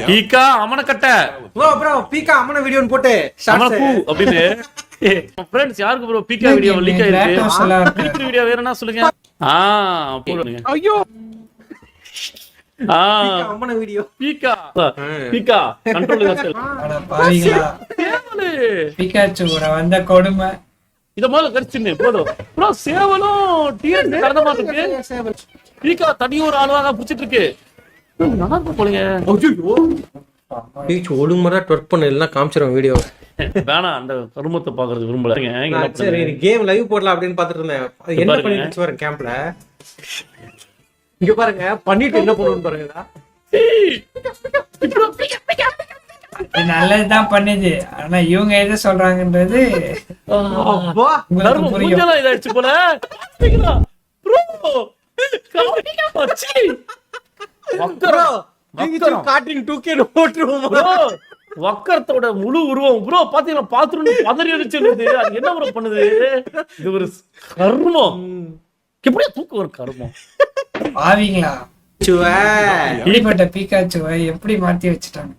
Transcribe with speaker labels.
Speaker 1: பீக்கா அமன கட்ட
Speaker 2: ப்ரோ பீக்கா அம்மன வீடியோன்னு போட்டு
Speaker 1: அமன பூ அப்படின்னு ஃப்ரெண்ட்ஸ் யாருக்கு ப்ரோ பீக்கா வீடியோ லீக் ஆயிருக்கு லீக் வீடியோ வேற என்ன சொல்லுங்க போடுங்க ஐயோ
Speaker 2: அம்மன வீடியோ
Speaker 1: பீக்கா பீக்கா கண்ட்ரோல்
Speaker 3: அட பாவிங்களா பிகாச்சு வந்த கொடுமை
Speaker 1: இத முதல்ல கடிச்சுன்னு போதும் ப்ரோ சேவலும் டிஎன் கடந்த மாதிரி இருக்கு பீக்கா தனி ஒரு ஆளுவாக புடிச்சிட்டு இருக்கு நல்லா இருக்கு போலங்க
Speaker 2: ஐயோ ஒழுங்குமுறை ட்வர்க் பண்ண எல்லாம் காமிச்சிரும் வீடியோ
Speaker 1: வேணாம் அந்த கருமத்தை பாக்குறது விரும்பல
Speaker 2: சரி கேம் லைவ் போடலாம் அப்படின்னு பாத்துட்டு இருந்தேன் அது என்ன பண்ணிட்டு வரேன் கேம்ப்ல இங்க பாருங்க பண்ணிட்டு என்ன பண்ணுன்னு பாருங்க
Speaker 3: நல்லதுதான் பண்ணுது ஆனா இவங்க எது சொல்றாங்கன்றது
Speaker 1: இதாச்சு போல வக்கரத்தோட முழு உருவம் ப்ரோ பாத்தீங்கன்னா பாத்ரூம் பதறி அடிச்சிருந்தது அது என்ன ப்ரோ பண்ணுது இது ஒரு கர்மம் எப்படியா தூக்கம் ஒரு கர்மம்
Speaker 3: பாவிங்களா இப்படிப்பட்ட பீக்காச்சுவை எப்படி மாத்தி வச்சுட்டாங்க